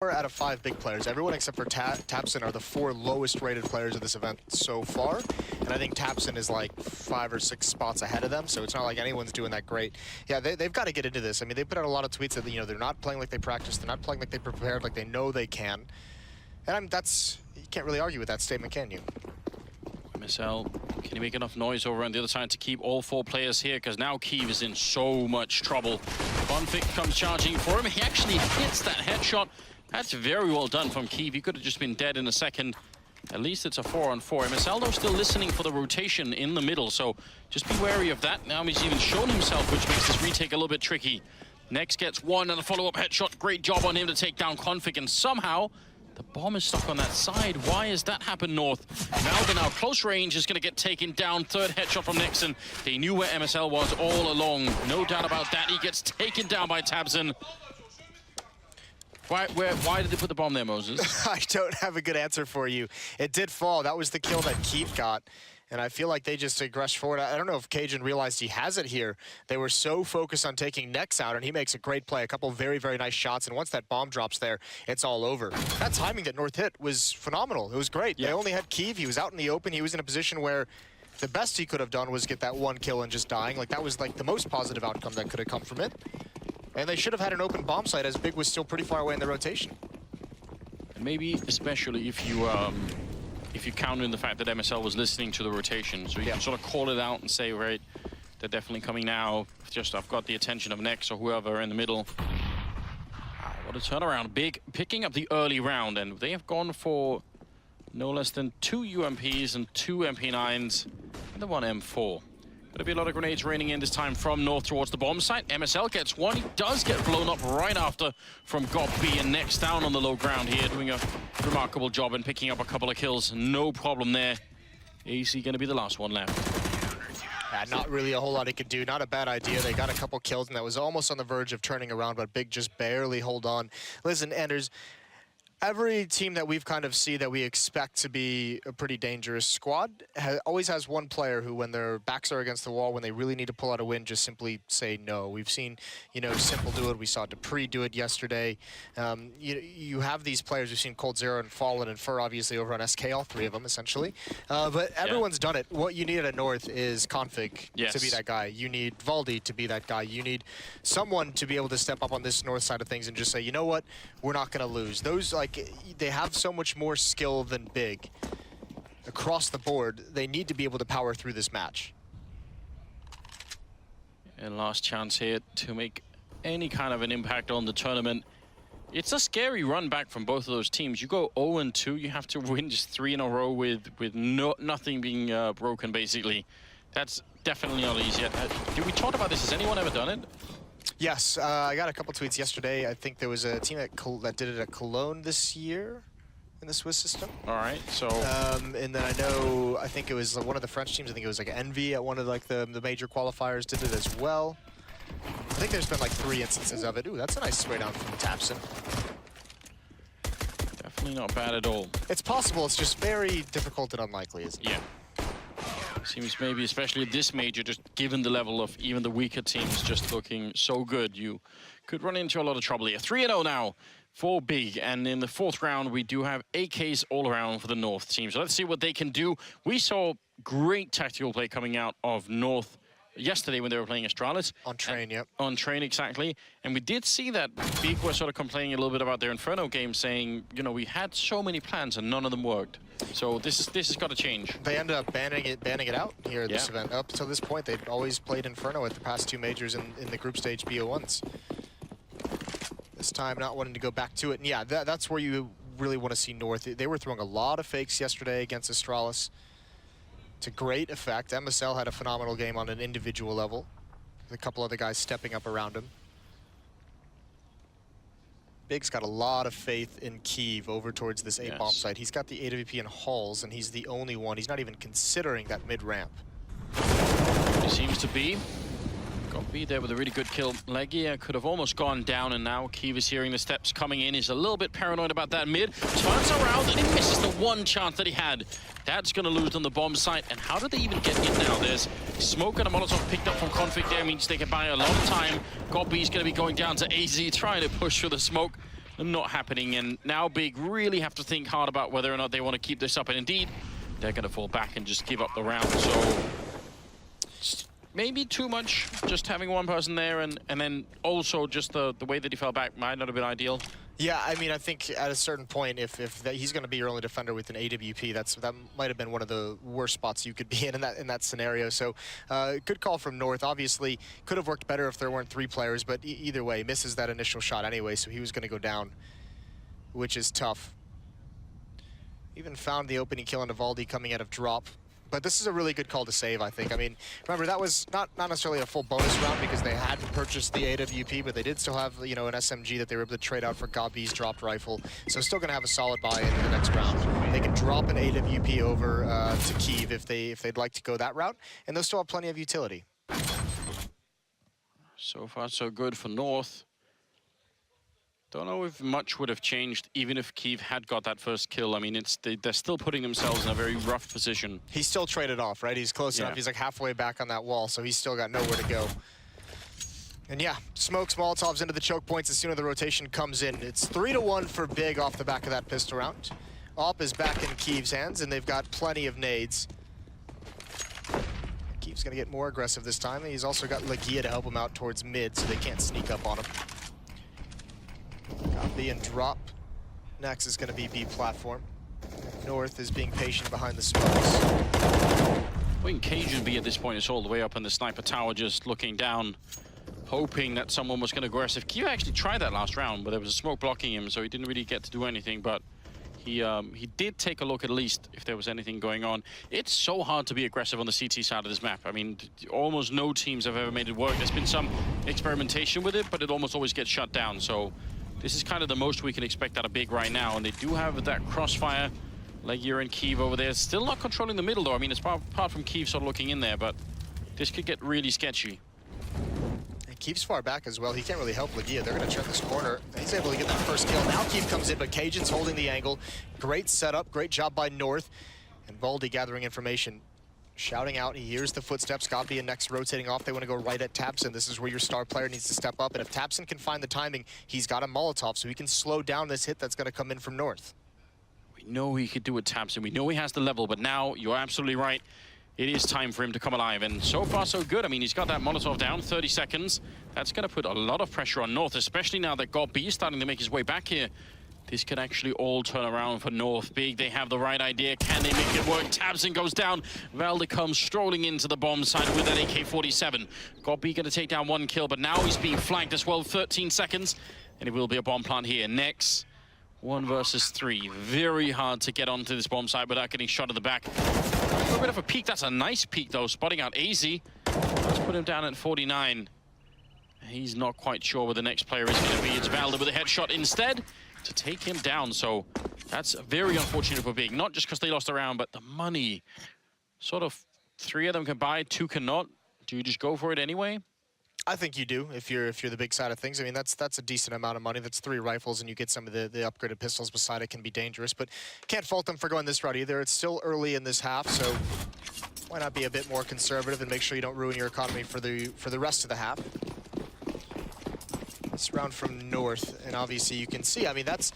out of 5 big players. Everyone except for tabseN are the 4 lowest rated players of this event so far. And I think tabseN is like 5 or 6 spots ahead of them, so it's not like anyone's doing that great. Yeah, they've got to get into this. I mean, they put out a lot of tweets that, you know, they're not playing like they practiced, they're not playing like they prepared, like they know they can. And you can't really argue with that statement, can you? MSL, can he make enough noise over on the other side to keep all 4 players here? Because now keev is in so much trouble. Bonfik comes charging for him. He actually hits that headshot. That's very well done from keev. He could have just been dead in a second. At least it's a 4-on-4. MSL, though, still listening for the rotation in the middle, so just be wary of that. Now he's even shown himself, which makes this retake a little bit tricky. Next gets one and a follow-up headshot. Great job on him to take down Config, and somehow the bomb is stuck on that side. Why has that happened, North? valde now close range is going to get taken down. Third headshot from nextseN. They knew where MSL was all along. No doubt about that. He gets taken down by tabseN. Why did they put the bomb there, Moses? I don't have a good answer for you. It did fall. That was the kill that keev got. And I feel like they just aggressed forward. I don't know if cajunb realized he has it here. They were so focused on taking Nex out, and he makes a great play. A couple very, very nice shots, and once that bomb drops there, it's all over. That timing that North hit was phenomenal. It was great. Yeah. They only had keev. He was out in the open. He was in a position where the best he could have done was get that one kill and just dying. Like, that was like the most positive outcome that could have come from it. And they should have had an open bomb site, as Big was still pretty far away in the rotation. And maybe especially if you count in the fact that MSL was listening to the rotation, so you can sort of call it out and say, right, they're definitely coming now. Just I've got the attention of Nex or whoever in the middle. Wow, what a turnaround. Big picking up the early round, and they have gone for no less than 2 UMPs and 2 MP9s and the 1 M4. Gonna be a lot of grenades raining in this time from North towards the bomb site. MSL gets one. He does get blown up right after from cajunb, and Nex down on the low ground here, doing a remarkable job and picking up a couple of kills. No problem there. aizy gonna be the last one left. Yeah, not really a whole lot he could do. Not a bad idea. They got a couple kills, and that was almost on the verge of turning around, but Big just barely hold on. Listen, Anders, every team that we've kind of see that we expect to be a pretty dangerous squad always has one player who, when their backs are against the wall, when they really need to pull out a win, just simply say no. We've seen, you know, Simple do it. We saw dupreeh do it yesterday. You have these players. We've seen coldzera and Fallen and Fur, obviously, over on SK, all 3 of them, essentially. But everyone's done it. What you need at North is config to be that guy. You need valde to be that guy. You need someone to be able to step up on this North side of things and just say, you know what, we're not going to lose. Those, like, they have so much more skill than Big. Across the board, they need to be able to power through this match. And last chance here to make any kind of an impact on the tournament. It's a scary run back from both of those teams. You go 0-2, you have to win just 3 in a row with nothing being broken, basically. That's definitely not easy. Did we talk about this? Has anyone ever done it? Yes, I got a couple tweets yesterday. I think there was a team that did it at Cologne this year in the Swiss system. All right, so... and then I think it was one of the French teams. I think it was like Envy at one of like the major qualifiers did it as well. I think there's been like 3 instances of it. Ooh, that's a nice spray down from tabseN. Definitely not bad at all. It's possible. It's just very difficult and unlikely, isn't it? Yeah. Seems maybe, especially this major, just given the level of even the weaker teams just looking so good, you could run into a lot of trouble here. 3-0 now for Big, and in the 4th round, we do have AKs all around for the North team. So let's see what they can do. We saw great tactical play coming out of North yesterday when they were playing Astralis. On train, yep. On train, exactly. And we did see that Big was sort of complaining a little bit about their Inferno game, saying, you know, we had so many plans and none of them worked. So this has got to change. They ended up banning it out here at this event. Up until this point, they'd always played Inferno at the past 2 majors in the group stage BO1s. This time, not wanting to go back to it. And yeah, that's where you really want to see North. They were throwing a lot of fakes yesterday against Astralis to great effect. MSL had a phenomenal game on an individual level, with a couple other guys stepping up around him. Big's got a lot of faith in keev over towards this A bomb site. He's got the AWP and Halls, and he's the only one. He's not even considering that mid-ramp. He seems to be. cajunb there with a really good kill. LEGIJA could have almost gone down, and now keev is hearing the steps coming in. He's a little bit paranoid about that mid. Turns around, and he misses the one chance that he had. That's going to lose on the bomb site. And how did they even get in now? There's smoke and a Molotov picked up from Config there. Means they can buy a lot of time. cajunb is going to be going down to aizy, trying to push through the smoke. not happening. And now Big really have to think hard about whether or not they want to keep this up. And indeed, they're going to fall back and just give up the round. So maybe too much just having one person there, and then also just the way that he fell back might not have been ideal. Yeah, I mean, I think at a certain point, if he's going to be your only defender with an AWP, that might have been one of the worst spots you could be in that scenario. So, good call from North. Obviously, could have worked better if there weren't 3 players, but either way, misses that initial shot anyway, so he was going to go down, which is tough. Even found the opening kill on valde coming out of drop. But this is a really good call to save, I think. I mean, remember, that was not necessarily a full bonus round because they hadn't purchased the AWP, but they did still have, you know, an SMG that they were able to trade out for cajunb's dropped rifle. So still going to have a solid buy in the next round. They can drop an AWP over to keev if they'd like to go that route, and they'll still have plenty of utility. So far, so good for North. Don't know if much would have changed, even if keev had got that first kill. I mean, they're still putting themselves in a very rough position. He's still traded off, right? He's close enough. He's like halfway back on that wall, so he's still got nowhere to go. And yeah, smokes, Molotovs into the choke points as soon as the rotation comes in. It's 3-1 for Big off the back of that pistol round. Op is back in keev's hands, and they've got plenty of nades. keev's gonna get more aggressive this time, and he's also got LEGIJA to help him out towards mid, so they can't sneak up on him. Copy and drop. Next is going to be B platform. North is being patient behind the smokes. I think cajunb at this point is all the way up in the sniper tower, just looking down, hoping that someone was going to aggressive. keev actually tried that last round, but there was a smoke blocking him, so he didn't really get to do anything. But he did take a look at least if there was anything going on. It's so hard to be aggressive on the CT side of this map. I mean, almost no teams have ever made it work. There's been some experimentation with it, but it almost always gets shut down. So this is kind of the most we can expect out of Big right now, and they do have that crossfire. LEGIJA and keev over there, still not controlling the middle though. I mean, it's apart from keev sort of looking in there, but this could get really sketchy. And keev's far back as well. He can't really help LEGIJA. They're going to check this corner. He's able to get that first kill. Now keev comes in, but cajun's holding the angle. Great setup, great job by North. And valde gathering information. Shouting out, he hears the footsteps. cajunb and next rotating off. They want to go right at tabseN. This is where your star player needs to step up. And if tabseN can find the timing, he's got a Molotov, so he can slow down this hit that's going to come in from North. We know he could do it, tabseN. We know he has the level, but now you're absolutely right. It is time for him to come alive, and so far so good. I mean, he's got that Molotov down, 30 seconds. That's going to put a lot of pressure on North, especially now that cajunb is starting to make his way back here. This could actually all turn around for North. Big, they have the right idea. Can they make it work? tabseN goes down. valde comes strolling into the bomb site with that AK-47. cajunb going to take down 1 kill, but now he's being flanked as well. 13 seconds, and it will be a bomb plant here. Next, 1 versus 3. Very hard to get onto this bomb site without getting shot at the back. A little bit of a peek. That's a nice peek, though. Spotting out aizy. Let's put him down at 49. He's not quite sure where the next player is going to be. It's valde with a headshot instead to take him down. So that's very unfortunate for Big. Not just because they lost the round, but the money. Sort of 3 of them can buy, 2 cannot. Do you just go for it anyway? I think you do if you're the big side of things. I mean, that's a decent amount of money. That's 3 rifles, and you get some of the upgraded pistols beside it. Can be dangerous, but can't fault them for going this route either. It's still early in this half, so why not be a bit more conservative and make sure you don't ruin your economy for the rest of the half. This round from North, and obviously you can see, I mean, that's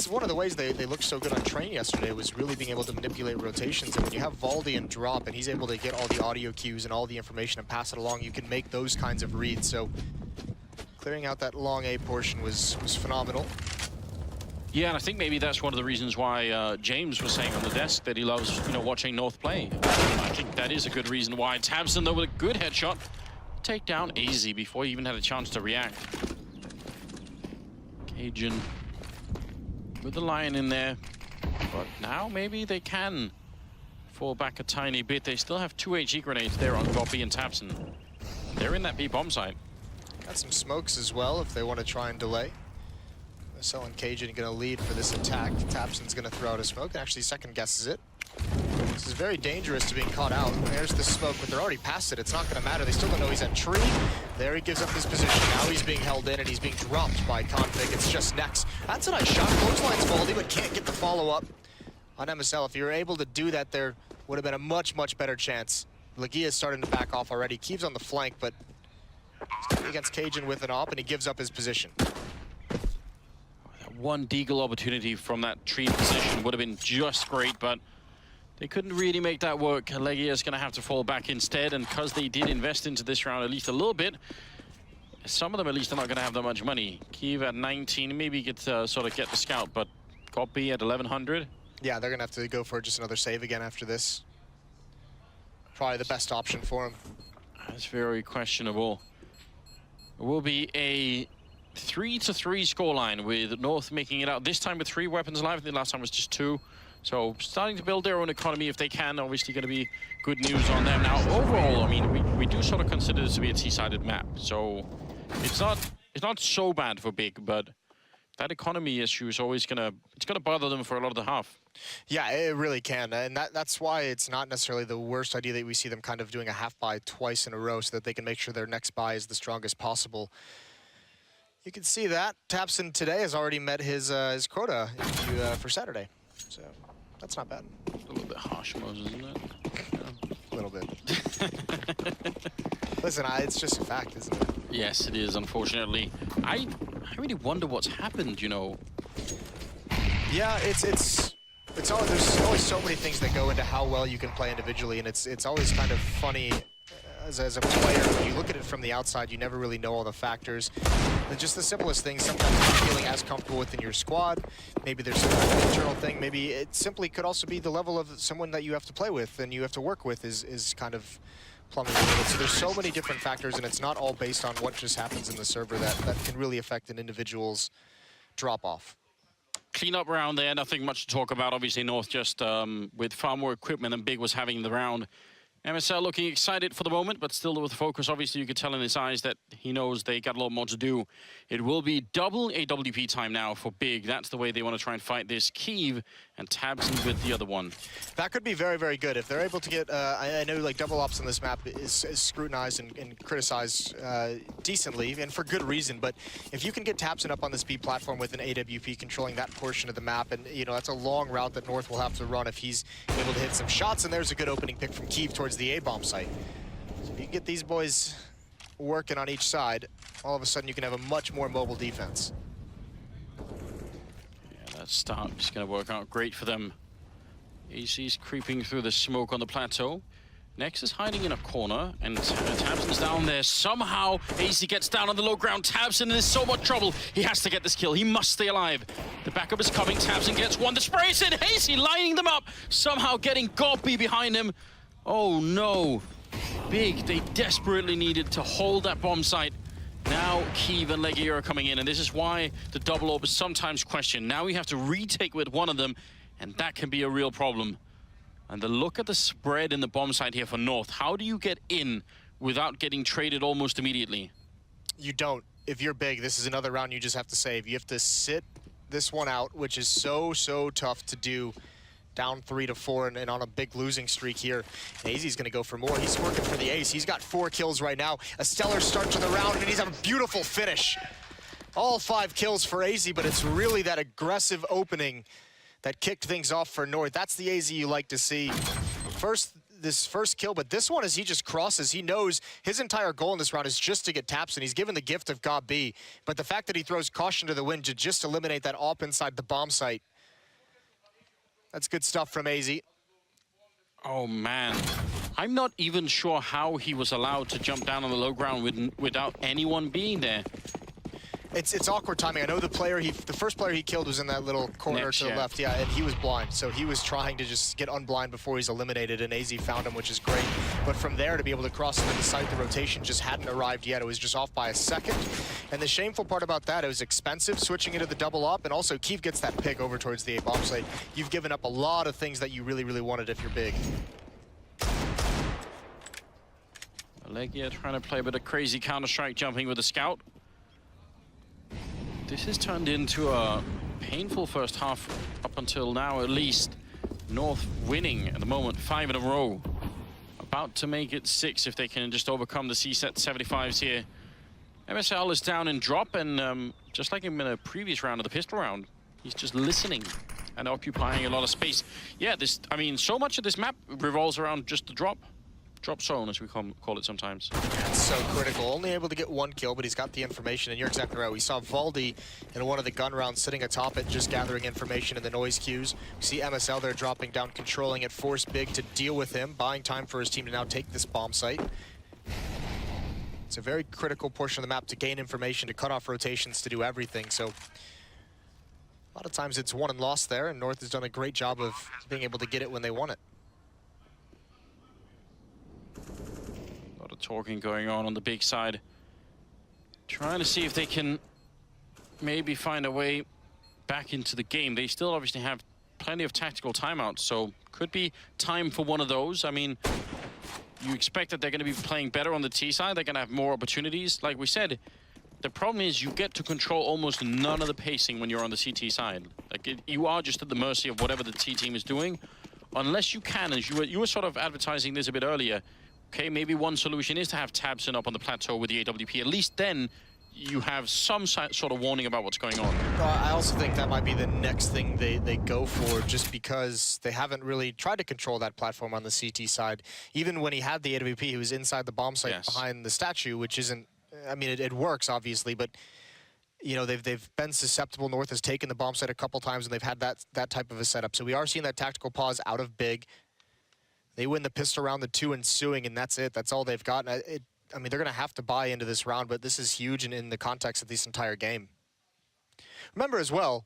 one of the ways they looked so good on train yesterday, was really being able to manipulate rotations. And when you have valde and drop, and he's able to get all the audio cues and all the information and pass it along, you can make those kinds of reads. So clearing out that long A portion was phenomenal. Yeah, and I think maybe that's one of the reasons why James was saying on the desk that he loves, you know, watching North play. I think that is a good reason why. tabseN, though, with a good headshot, take down aizy before he even had a chance to react. cajun with the lion in there, but now maybe they can fall back a tiny bit. They still have 2 HE grenades there on cajunb and tabseN. They're in that B bomb site. Got some smokes as well if they want to try and delay. Marcel and cajun going to lead for this attack. tabseN's going to throw out a smoke, and actually second guesses it. This is very dangerous to being caught out. There's the smoke, but they're already past it. It's not going to matter. They still don't know he's at tree. There he gives up his position. Now he's being held in, and he's being dropped by Config. It's just next. That's a nice shot. Clotheslines valde, but can't get the follow-up on MSL. If you were able to do that, there would have been a much, much better chance. LEGIJA is starting to back off already. keev's on the flank, but he's against cajun with an op, and he gives up his position. one deagle opportunity from that tree position would have been just great, but they couldn't really make that work. LEGIJA is going to have to fall back instead, and because they did invest into this round at least a little bit, some of them at least are not going to have that much money. keev at 19, maybe get sort of get the scout, but copy at 1100. Yeah, they're going to have to go for just another save again after this. Probably the best option for him. That's very questionable. It will be a 3-3 scoreline with North making it out. This time with 3 weapons alive. The last time was just 2. So starting to build their own economy if they can. Obviously going to be good news on them. Now overall, I mean, we do sort of consider this to be a T-sided map. So it's not so bad for Big, but that economy issue is always gonna bother them for a lot of the half. Yeah, it really can, and that's why it's not necessarily the worst idea that we see them kind of doing a half buy twice in a row so that they can make sure their next buy is the strongest possible. You can see that tabseN today has already met his quota for Saturday, so that's not bad. A little bit harsh, Moses, isn't it? Yeah. A little bit. Listen, it's just a fact, isn't it? Yes, it is, unfortunately. I really wonder what's happened, you know. Yeah, it's always, there's always so many things that go into how well you can play individually, and it's always kind of funny as a player, when you look at it from the outside, you never really know all the factors. And just the simplest things, sometimes not feeling as comfortable within your squad. Maybe there's some kind of internal thing. Maybe it simply could also be the level of someone that you have to play with and you have to work with is kind of plumbing a little. So there's so many different factors, and it's not all based on what just happens in the server that can really affect an individual's drop-off. Clean up round there, nothing much to talk about. Obviously, North just with far more equipment than Big was having in the round. MSL looking excited for the moment, but still with focus. Obviously, you could tell in his eyes that he knows they got a lot more to do. It will be double AWP time now for Big. That's the way they want to try and fight this. keev and tabseN with the other one. That could be very, very good. If they're able to get, I know like double ops on this map is scrutinized and criticized decently, and for good reason, but if you can get tabseN up on this B platform with an AWP controlling that portion of the map, and you know, that's a long route that North will have to run if he's able to hit some shots, and there's a good opening pick from keev towards the A-bomb site. So if you can get these boys working on each side, all of a sudden you can have a much more mobile defense. Yeah, that start is going to work out great for them. aizy's creeping through the smoke on the plateau. Nex is hiding in a corner, and tabseN's down there. Somehow, aizy gets down on the low ground. tabseN is in so much trouble. He has to get this kill. He must stay alive. The backup is coming. tabseN gets one. The spray is in. aizy lining them up. Somehow getting copy behind him. Oh no. Big, they desperately needed to hold that bomb site. Now keev and LEGIJA are coming in, and this is why the double orb is sometimes questioned. Now we have to retake with one of them, and that can be a real problem. And the look at the spread in the bomb site here for North. How do you get in without getting traded almost immediately? You don't. If you're Big, this is another round you just have to save. You have to sit this one out, which is so tough to do. Down 3-4 and on a big losing streak here. aizy's going to go for more. He's working for the ace. He's got 4 kills right now. A stellar start to the round, and he's having a beautiful finish. All 5 kills for aizy, but it's really that aggressive opening that kicked things off for North. That's the aizy you like to see. This first kill, but this one, as he just crosses, he knows his entire goal in this round is just to get tabseN. He's given the gift of God B, but the fact that he throws caution to the wind to just eliminate that op inside the bomb site, that's good stuff from aizy. Oh man, I'm not even sure how he was allowed to jump down on the low ground without anyone being there. It's awkward timing. I know the first player he killed was in that little corner Next, to the yeah. left, yeah, and he was blind. So he was trying to just get unblind before he's eliminated, and aizy found him, which is great. But from there, to be able to cross into the site, the rotation just hadn't arrived yet. It was just off by a second. And the shameful part about that, it was expensive switching into the double up, and also keev gets that pick over towards the A-bomb site. You've given up a lot of things that you really wanted if you're Big. LEGIJA trying to play a bit of crazy Counter-Strike jumping with the scout. This has turned into a painful first half up until now, at least. North winning at the moment, 5 in a row. About to make it 6 if they can just overcome the C-set 75s here. MSL is down in drop, and just like in a previous round of the pistol round, he's just listening and occupying a lot of space. Yeah, I mean, so much of this map revolves around just the drop. drop zone, as we call it sometimes. That's so critical. Only able to get 1 kill, but he's got the information, and you're exactly right. We saw Valde in one of the gun rounds sitting atop it, just gathering information in the noise queues. We see MSL there dropping down, controlling it, force Big to deal with him, buying time for his team to now take this bomb site. It's a very critical portion of the map to gain information, to cut off rotations, to do everything. So a lot of times it's won and lost there, and North has done a great job of being able to get it when they want it. A lot of talking going on the big side. Trying to see if they can maybe find a way back into the game. They still obviously have plenty of tactical timeouts, so could be time for one of those. I mean, you expect that they're going to be playing better on the T side. They're going to have more opportunities. Like we said, the problem is you get to control almost none of the pacing when you're on the CT side. Like you are just at the mercy of whatever the T team is doing, unless you can. As you were sort of advertising this a bit earlier. Okay, maybe one solution is to have tabseN up on the plateau with the AWP. At least then you have some sort of warning about what's going on. I also think that might be the next thing they go for, just because they haven't really tried to control that platform on the CT side. Even when he had the AWP, he was inside the bomb site behind the statue, which isn't, I mean, it works, obviously, but you know, they've been susceptible. North has taken the bomb site a couple times, and they've had that type of a setup. So we are seeing that tactical pause out of Big. They win the pistol round, the 2 ensuing, and that's it. That's all they've got. I mean, they're going to have to buy into this round, but this is huge in the context of this entire game. Remember as well,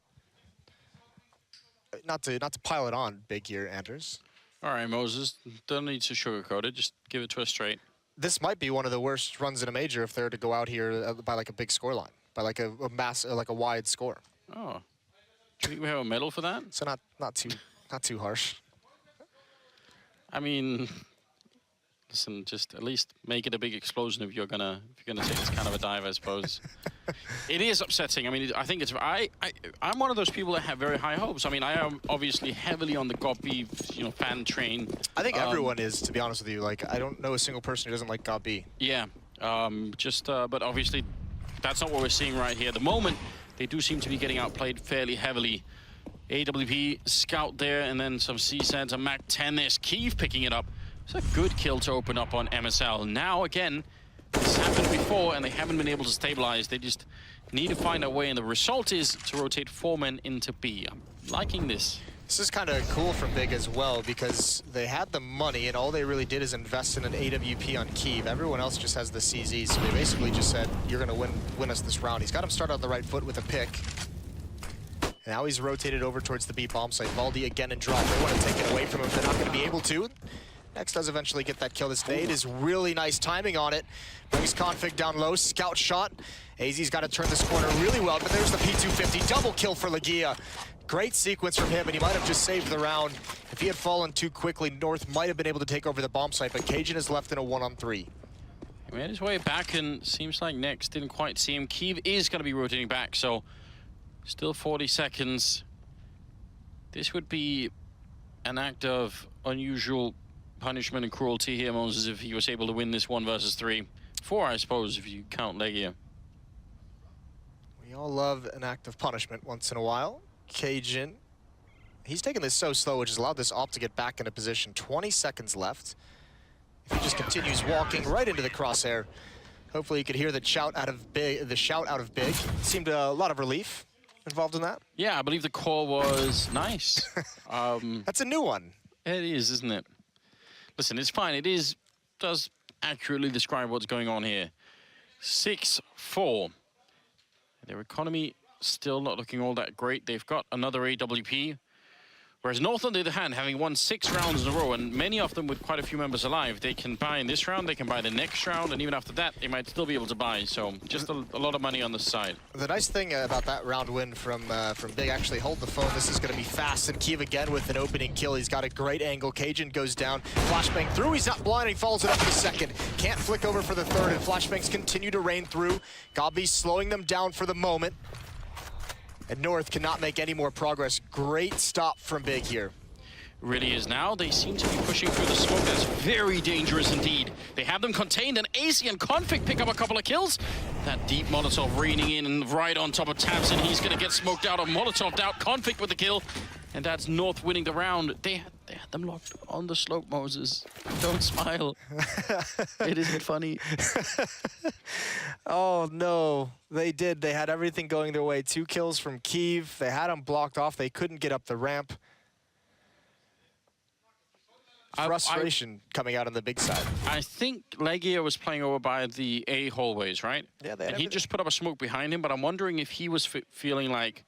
not to pile it on Big here, Anders. All right, Moses, don't need to sugarcoat it. Just give it to us straight. This might be one of the worst runs in a major if they're to go out here by like a big scoreline, by like a wide score. Oh, do you think we have a medal for that? So not too harsh. I mean, listen, just at least make it a big explosion if you're gonna take this kind of a dive, I suppose. It is upsetting. I mean, I think it's I'm one of those people that have very high hopes. I mean, I am obviously heavily on the keev, fan train. I think everyone is, to be honest with you. Like, I don't know a single person who doesn't like keev. Yeah, but obviously that's not what we're seeing right here. At the moment, they do seem to be getting outplayed fairly heavily. AWP scout there, and then some CSATs, a MAC-10. There's keev picking it up. It's a good kill to open up on MSL. Now, again, this happened before, and they haven't been able to stabilize. They just need to find a way, and the result is to rotate 4 men into B. I'm liking this. This is kind of cool from Big as well, because they had the money, and all they really did is invest in an AWP on keev. Everyone else just has the CZ, so they basically just said, you're going to win us this round. He's got him start on the right foot with a pick. Now he's rotated over towards the B bomb site. Valde again in drop. They want to take it away from him. They're not going to be able to. Next does eventually get that kill. This nade is really nice timing on it. Brings config down low. Scout shot. aizy's got to turn this corner really well, but there's the P250. Double kill for LEGIJA. Great sequence from him, and he might have just saved the round. If he had fallen too quickly, North might have been able to take over the bomb site, but cajunb is left in a 1-on-3. He made his way back, and seems like Next didn't quite see him. keev is going to be rotating back, so still 40 seconds. This would be an act of unusual punishment and cruelty here, Moses, if he was able to win this 1 versus 3. 4, I suppose, if you count LEGIJA. We all love an act of punishment once in a while. cajunb, he's taking this so slow, which has allowed this op to get back into position. 20 seconds left. If he just continues walking right into the crosshair, hopefully you could hear the shout out of Big. Seemed a lot of relief involved in that. Yeah, I believe the call was nice. That's a new one. It is, isn't it? Listen, it's fine. It does accurately describe what's going on here. 6-4. Their economy still not looking all that great. They've got another AWP. Whereas North, on the other hand, having won 6 rounds in a row, and many of them with quite a few members alive, they can buy in this round, they can buy the next round, and even after that, they might still be able to buy. So just a lot of money on the side. The nice thing about that round win from Big, actually hold the phone. This is going to be fast, and keev again with an opening kill. He's got a great angle. cajunb goes down. Flashbang through. He's not blind. He follows it up for the second. Can't flick over for the third, and flashbangs continue to rain through. keev slowing them down for the moment. And North cannot make any more progress. Great stop from Big here. Really is now. They seem to be pushing through the smoke. That's very dangerous indeed. They have them contained, and aizy and config pick up a couple of kills. That deep Molotov raining in and right on top of tabseN. He's going to get smoked out or Molotoved out. config with the kill. And that's North winning the round. They They had them locked on the slope, Moses. Don't smile. It isn't funny. Oh, no. They did. They had everything going their way. 2 kills from keev. They had them blocked off. They couldn't get up the ramp. Frustration coming out on the big side. I think LEGIJA was playing over by the A hallways, right? Yeah, they had and he just put up a smoke behind him, but I'm wondering if he was feeling like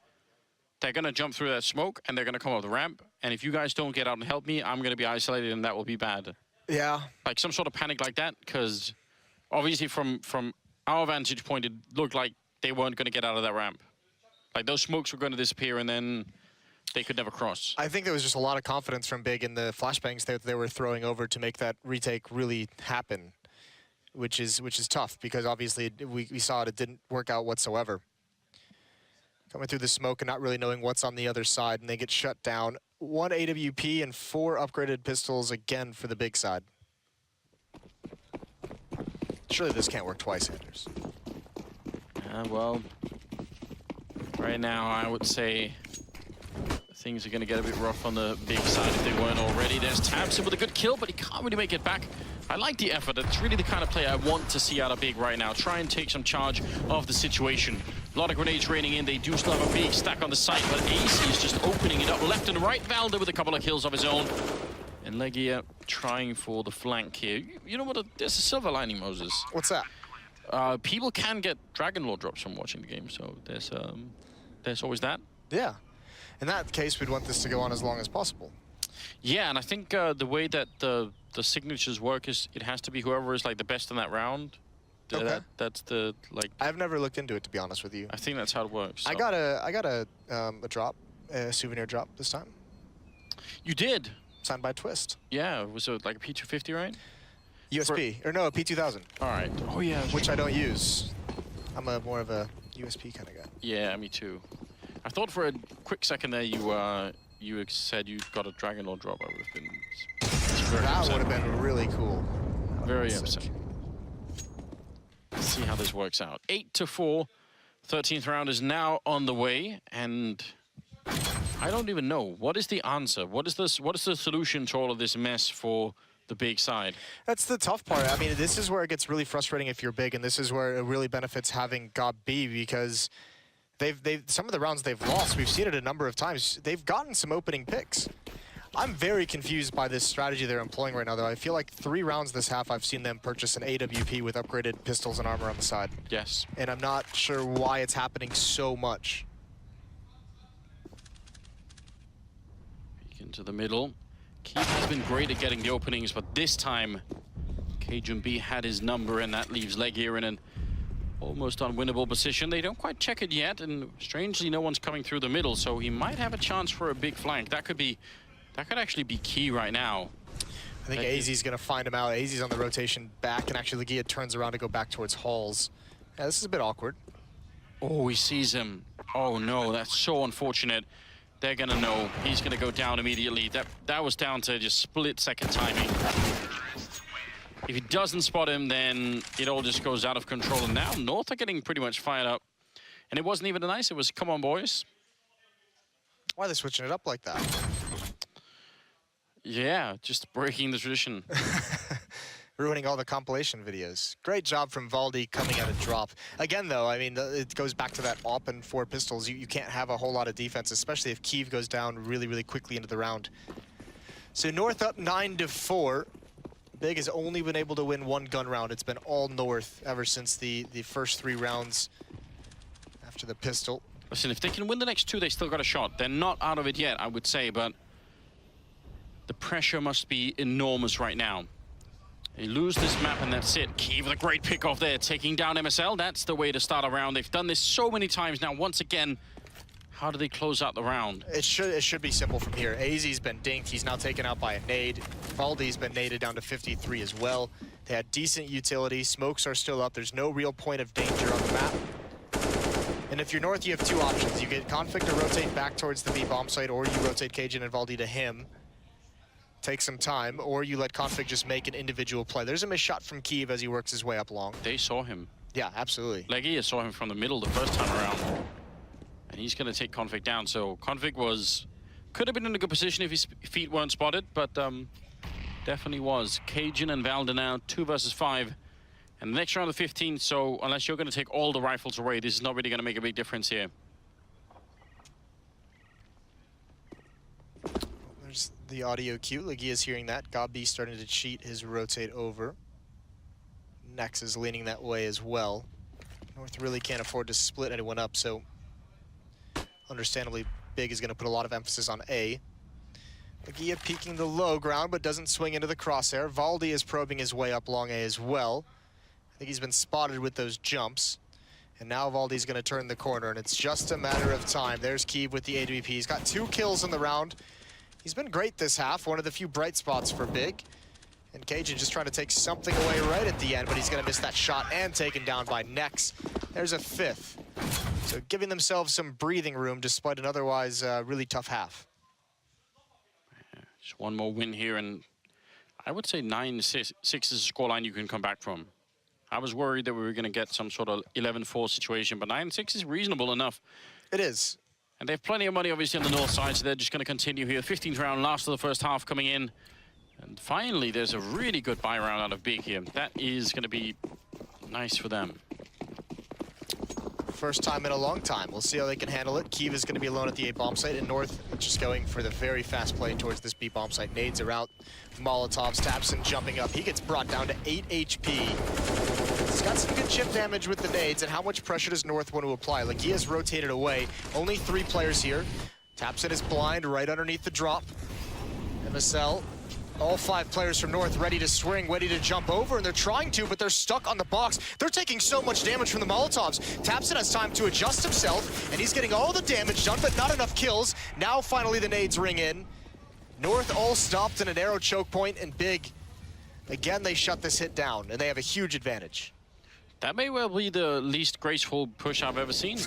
they're going to jump through that smoke and they're going to come up the ramp. And if you guys don't get out and help me, I'm going to be isolated and that will be bad. Yeah. Like some sort of panic like that, because obviously from our vantage point, it looked like they weren't going to get out of that ramp. Like those smokes were going to disappear and then they could never cross. I think there was just a lot of confidence from Big in the flashbangs that they were throwing over to make that retake really happen, which is tough because obviously we saw it didn't work out whatsoever. Coming through the smoke and not really knowing what's on the other side, and they get shut down. 1 AWP and 4 upgraded pistols again for the Big side. Surely this can't work twice, Anders. Well, right now I would say things are going to get a bit rough on the Big side if they weren't already. There's tabseN with a good kill, but he can't really make it back. I like the effort. It's really the kind of play I want to see out of Big right now. Try and take some charge of the situation. A lot of grenades raining in. They do still have a big stack on the site, but aizy is just opening it up left and right. Valde with a couple of kills of his own. And LEGIJA trying for the flank here. You know what? There's a silver lining, Moses. What's that? People can get Dragon Lord drops from watching the game, so there's always that. Yeah. In that case, we'd want this to go on as long as possible. Yeah, and I think the way that the signatures work is it has to be whoever is like the best in that round. Okay. That's the like. I've never looked into it, to be honest with you. I think that's how it works. So. I got a drop, a souvenir drop this time. You did. Signed by Twist. Yeah, was it like a P250, right? USP, or no, a P2000. All right. Oh yeah. Which I don't use. I'm more of a USP kind of guy. Yeah, me too. I thought for a quick second there you said you got a Dragon Lord drop. I would have been very that upset. would have been really cool. Very upset. Let's see how this works out. 8-4. 13th round is now on the way, and I don't even know. What is the answer? What is the solution to all of this mess for the Big side? That's the tough part. I mean, this is where it gets really frustrating if you're Big, and this is where it really benefits having got B, because they've some of the rounds they've lost, we've seen it a number of times, they've gotten some opening picks. I'm very confused by this strategy they're employing right now, though. I feel like 3 rounds this half I've seen them purchase an AWP with upgraded pistols and armor on the side. Yes. And I'm not sure why it's happening so much. Peek into the middle. keev has been great at getting the openings, but this time cajunb had his number, and that leaves LEGIJA in an almost unwinnable position. They don't quite check it yet, and strangely no one's coming through the middle, so he might have a chance for a big flank. That could actually be key right now. I think aizy's gonna find him out. aizy's on the rotation back, and actually LEGIJA turns around to go back towards halls. Yeah, this is a bit awkward. Oh, he sees him. Oh no, that's so unfortunate. They're gonna know. He's gonna go down immediately. That was down to just split-second timing. If he doesn't spot him, then it all just goes out of control. And now North are getting pretty much fired up. And it wasn't even a nice, it was, come on, boys. Why are they switching it up like that? Yeah, just breaking the tradition. Ruining all the compilation videos. Great job from valde coming out of drop. Again, though, I mean, it goes back to that AWP and 4 pistols. You can't have a whole lot of defense, especially if keev goes down really, really quickly into the round. So North up 9-4. Big has only been able to win 1 gun round. It's been all North ever since the first 3 rounds after the pistol. Listen, if they can win the next 2, they still got a shot. They're not out of it yet, I would say, but the pressure must be enormous right now. They lose this map and that's it. keev with a great pick off there, taking down MSL. That's the way to start a round. They've done this so many times now. Once again, how do they close out the round? It should be simple from here. aizy's been dinked. He's now taken out by a nade. valde's been naded down to 53 as well. They had decent utility. Smokes are still up. There's no real point of danger on the map. And if you're North, you have 2 options. You get Config to rotate back towards the B bomb site, or you rotate cajun and valde to him. Take some time, or you let Config just make an individual play. There's a missed shot from keev as he works his way up long. They saw him. Yeah, absolutely. LEGIJA saw him from the middle the first time around. And he's going to take Config down. So Config was Could have been in a good position if his feet weren't spotted, but definitely was. Cajun and Valde now, 2 versus 5. And the next round of 15, so unless you're going to take all the rifles away, this is not really going to make a big difference here. There's the audio cue. LEGIJA is hearing that. Gabi starting to cheat his rotate over. Nex is leaning that way as well. North really can't afford to split anyone up, so understandably Big is going to put a lot of emphasis on A. LEGIJA peeking the low ground, but doesn't swing into the crosshair. Valde is probing his way up long A as well. I think he's been spotted with those jumps. And now Valde's going to turn the corner, and it's just a matter of time. There's keev with the AWP. He's got 2 kills in the round. He's been great this half, one of the few bright spots for Big. And Cajun just trying to take something away right at the end, but he's going to miss that shot and taken down by Nex. There's a 5th. So giving themselves some breathing room despite an otherwise really tough half. Just one more win here, and I would say 9-6 is a scoreline you can come back from. I was worried that we were going to get some sort of 11-4 situation, but 9-6 is reasonable enough. It is. And they have plenty of money, obviously, on the north side, so they're just going to continue here. 15th round, last of the first half coming in. And finally, there's a really good buy round out of Big here. That is going to be nice for them. First time in a long time. We'll see how they can handle it. Keev is going to be alone at the A bomb site, and North just going for the very fast play towards this B bomb site. Nades are out. Molotovs, tabseN jumping up. He gets brought down to 8 HP. He's got some good chip damage with the nades, and how much pressure does North want to apply? LEGIJA's rotated away. Only 3 players here. tabseN is blind right underneath the drop. MSL. All 5 players from North ready to swing, ready to jump over, and they're trying to, but they're stuck on the box. They're taking so much damage from the Molotovs. tabseN has time to adjust himself, and he's getting all the damage done, but not enough kills. Now finally the nades ring in. North all stopped in an arrow choke point, and Big, again, they shut this hit down, and they have a huge advantage. That may well be the least graceful push I've ever seen.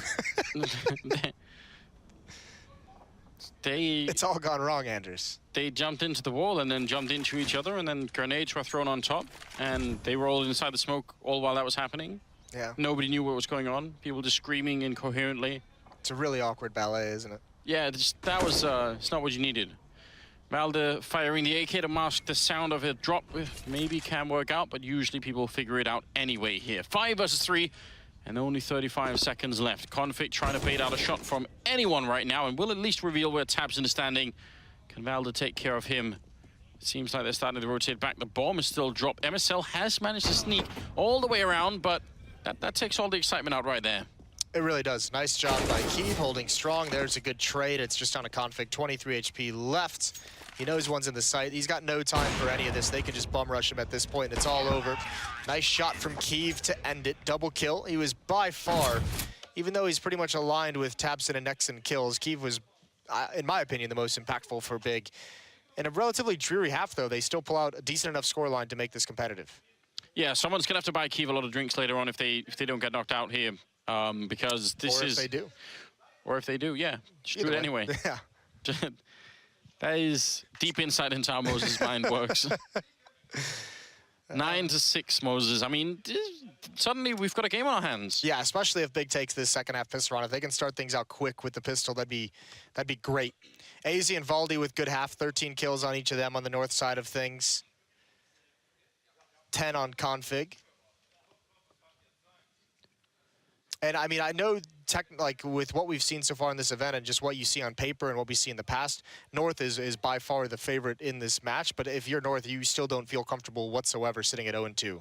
It's all gone wrong, Anders. They jumped into the wall and then jumped into each other, and then grenades were thrown on top, and they were all inside the smoke all while that was happening. Yeah. Nobody knew what was going on. People just screaming incoherently. It's a really awkward ballet, isn't it? Yeah, that was it's not what you needed. Valde firing the AK to mask the sound of a drop. Maybe can work out, but usually people figure it out anyway here. 5 versus 3. And only 35 seconds left. Config trying to bait out a shot from anyone right now, and will at least reveal where tabseN is standing. Can Valde take care of him? It seems like they're starting to rotate back. The bomb is still dropped. MSL has managed to sneak all the way around, but that takes all the excitement out right there. It really does. Nice job by keev, holding strong. There's a good trade. It's just on a config. 23 HP left. He knows one's in the site. He's got no time for any of this. They can just bum rush him at this point, and it's all over. Nice shot from keev to end it. Double kill. He was by far, even though he's pretty much aligned with tabseN and Nex in kills, keev was, in my opinion, the most impactful for Big. In a relatively dreary half, though, they still pull out a decent enough scoreline to make this competitive. Yeah, someone's going to have to buy keev a lot of drinks later on if they don't get knocked out here, because this is... Or if they do. Or if they do, yeah. Just do it anyway. Yeah. That is deep insight into how Moses' mind works. 9-6, Moses. I mean, suddenly we've got a game on our hands. Yeah, especially if Big takes this second half pistol run. If they can start things out quick with the pistol, that'd be great. aizy and valde with good half, 13 kills on each of them on the north side of things. 10 on config. And I mean, I know like with what we've seen so far in this event and just what you see on paper and what we see in the past, North is by far the favorite in this match. But if you're North, you still don't feel comfortable whatsoever sitting at 0-2.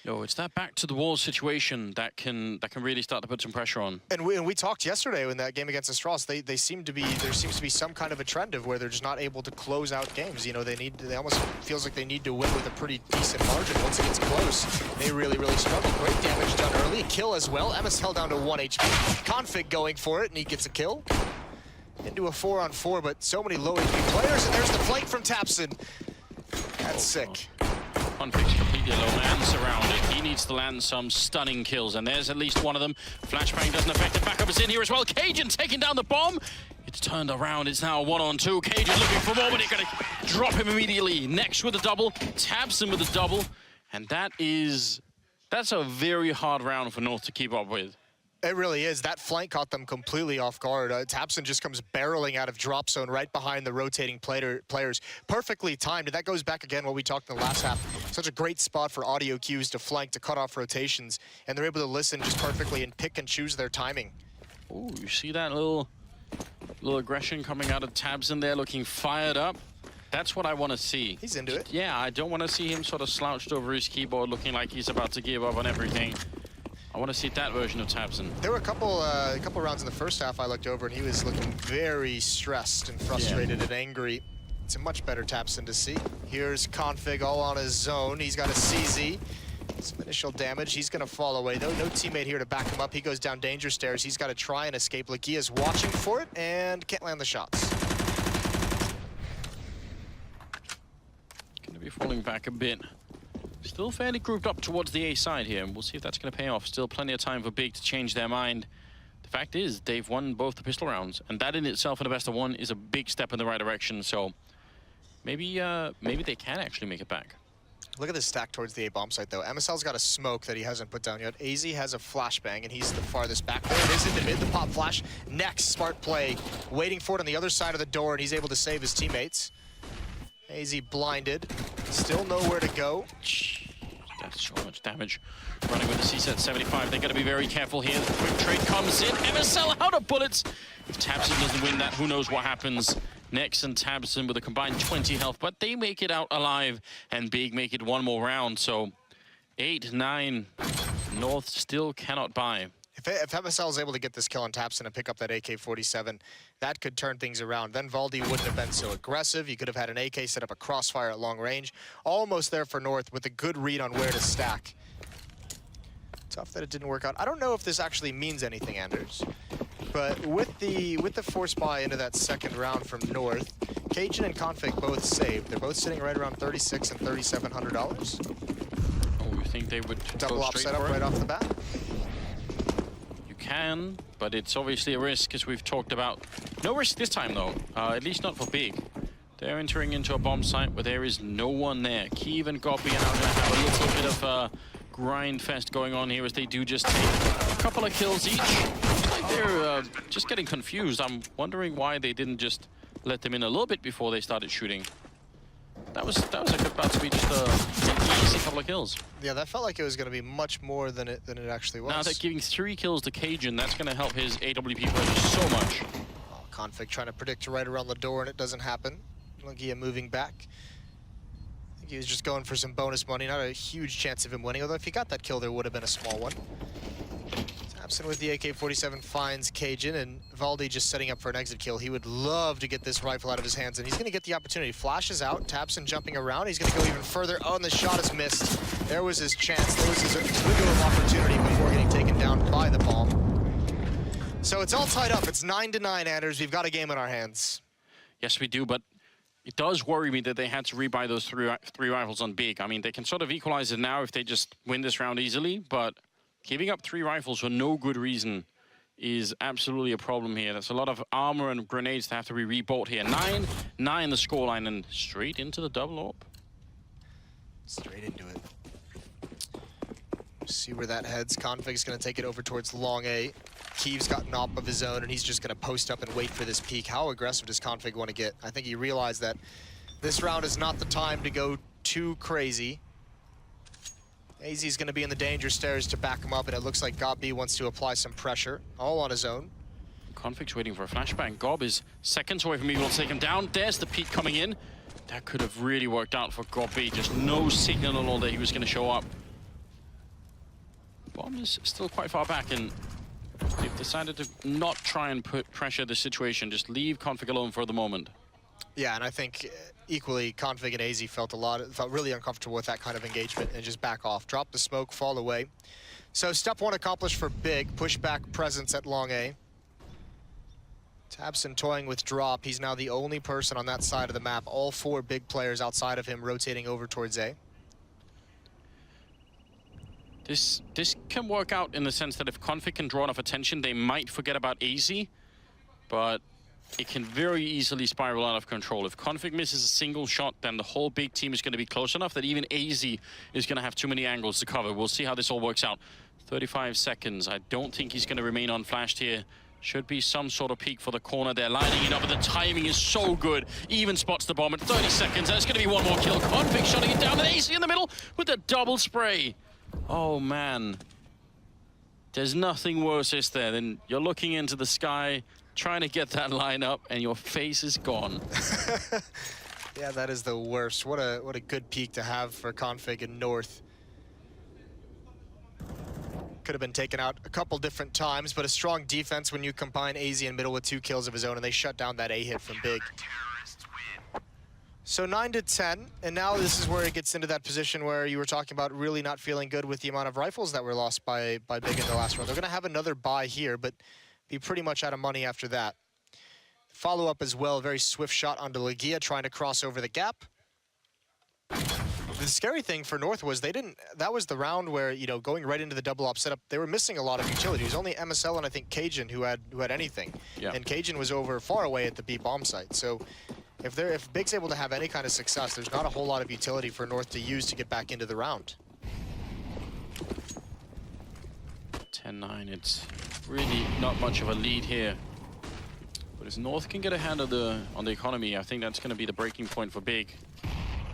No, it's that back to the wall situation that can really start to put some pressure on. And we talked yesterday in that game against Astros. There seems to be some kind of a trend of where they're just not able to close out games. You know, they almost feels like they need to win with a pretty decent margin. Once it gets close, they really struggle. Great damage done early, kill as well. MSL down to 1 HP. Config going for it, and he gets a kill. Into a 4-on-4, but so many low HP players, and there's the flank from tabseN. That's sick. Config's completely alone and surrounded. He needs to land some stunning kills, and there's at least one of them. Flashbang doesn't affect it. Backup is in here as well. Cajun taking down the bomb. It's turned around. It's now 1-on-2. Cajun looking for more, but he's going to drop him immediately. Next with a double. tabseN with a double. And that's a very hard round for North to keep up with. It really is. That flank caught them completely off guard. tabseN just comes barreling out of drop zone right behind the rotating players. Perfectly timed. And that goes back again what we talked in the last half. Such a great spot for audio cues to flank, to cut off rotations. And they're able to listen just perfectly and pick and choose their timing. Oh, you see that little aggression coming out of tabseN there, looking fired up. That's what I want to see. He's into it. Yeah, I don't want to see him sort of slouched over his keyboard, looking like he's about to give up on everything. I want to see that version of tabseN. There were a couple rounds in the first half I looked over, and he was looking very stressed and frustrated and angry. It's a much better tabseN to see. Here's keev all on his zone. He's got a CZ. Some initial damage. He's going to fall away, though. No teammate here to back him up. He goes down danger stairs. He's got to try and escape. LEGIJA's watching for it and can't land the shots. Going to be falling back a bit. Still fairly grouped up towards the A side here, and we'll see if that's going to pay off. Still plenty of time for Big to change their mind. The fact is, they've won both the pistol rounds, and that in itself in a best of one is a big step in the right direction. So maybe they can actually make it back. Look at this stack towards the A bomb site, though. MSL's got a smoke that he hasn't put down yet. aizy has a flashbang, and he's the farthest back. There it is into mid, the pop flash. Next, smart play. Waiting for it on the other side of the door, and he's able to save his teammates. aizy blinded. Still nowhere to go. That's so much damage. Running with the CSET 75. They're going to be very careful here. The quick trade comes in. MSL out of bullets. If tabseN doesn't win that, who knows what happens. Next and tabseN with a combined 20 health, but they make it out alive, and Big make it one more round. So 8-9, North still cannot buy. If MSL is able to get this kill on tabseN and pick up that AK-47, that could turn things around. Then valde wouldn't have been so aggressive. You could have had an AK set up a crossfire at long range. Almost there for North with a good read on where to stack. Tough that it didn't work out. I don't know if this actually means anything, Anders. But with the force buy into that second round from North, cajunb and keev both saved. They're both sitting right around $3,600 and $3,700. Oh, you think they would Double op setup right off the bat? You can, but it's obviously a risk, as we've talked about. No risk this time, though. At least not for Big. They're entering into a bomb site where there is no one there. keev and gobi are now going to have a little bit of a grind fest going on here, as they do just take a couple of kills each. They're just getting confused. I'm wondering why they didn't just let them in a little bit before they started shooting. That was about to be just an easy couple of kills. Yeah, that felt like it was going to be much more than it actually was. Now they're giving 3 kills to cajunb. That's going to help his AWP player so much. Oh, keev trying to predict right around the door, and it doesn't happen. LEGIJA moving back. I think he was just going for some bonus money. Not a huge chance of him winning, although if he got that kill, there would have been a small one. tabseN with the AK-47 finds cajunb, and valde just setting up for an exit kill. He would love to get this rifle out of his hands, and he's going to get the opportunity. Flashes out, tabseN jumping around. He's going to go even further. Oh, and the shot is missed. There was his chance. There was his window of opportunity before getting taken down by the bomb. So it's all tied up. It's 9-9, Anders. We've got a game in our hands. Yes, we do, but it does worry me that they had to rebuy those three rifles on Big. I mean, they can sort of equalize it now if they just win this round easily, but giving up 3 rifles for no good reason is absolutely a problem here. That's a lot of armor and grenades to have to be rebought here. 9-9 the scoreline, and straight into the double AWP. Straight into it. See where that heads. keev's going to take it over towards long A. keev's got an AWP of his own, and he's just going to post up and wait for this peek. How aggressive does keev want to get? I think he realized that this round is not the time to go too crazy. aizy's going to be in the danger stairs to back him up, and it looks like gob wants to apply some pressure, all on his own. keev's waiting for a flashbang. Gob is seconds away from being able to take him down. There's the peek coming in. That could have really worked out for gob. Just no signal at all that he was going to show up. Bomb is still quite far back, and they've decided to not try and put pressure the situation. Just leave keev alone for the moment. Yeah, and I think equally, keev and aizy felt really uncomfortable with that kind of engagement and just back off. Drop the smoke, fall away. So step 1 accomplished for Big. Pushback presence at long A. tabseN toying with drop. He's now the only person on that side of the map. All 4 Big players outside of him rotating over towards A. This can work out in the sense that if keev can draw enough attention, they might forget about aizy, but it can very easily spiral out of control. If Config misses a single shot, then the whole big team is going to be close enough that even aizy is going to have too many angles to cover. We'll see how this all works out. 35 seconds. I don't think he's going to remain unflashed here. Should be some sort of peek for the corner. They're lining it up, and the timing is so good. Even spots the bomb at 30 seconds. There's going to be one more kill. Config shutting it down, and aizy in the middle with a double spray. Oh, man. There's nothing worse, is there, than you're looking into the sky, trying to get that line up, and your face is gone. Yeah, that is the worst. What a good peak to have for Config in North. Could have been taken out a couple different times, but a strong defense when you combine aizy in middle with 2 kills of his own, and they shut down that A hit from Big. So 9-10, and now this is where it gets into that position where you were talking about really not feeling good with the amount of rifles that were lost by Big in the last round. They're going to have another buy here, but be pretty much out of money after that. Follow-up as well, very swift shot onto LEGIJA, trying to cross over the gap. The scary thing for North was they didn't, that was the round where, you know, going right into the double op setup, they were missing a lot of utility. It was only MSL and I think cajunb who had anything. Yeah. And cajunb was over far away at the B bomb site. So if Big's able to have any kind of success, there's not a whole lot of utility for North to use to get back into the round. 10-9, it's really not much of a lead here. But as North can get a hand on the economy, I think that's going to be the breaking point for Big.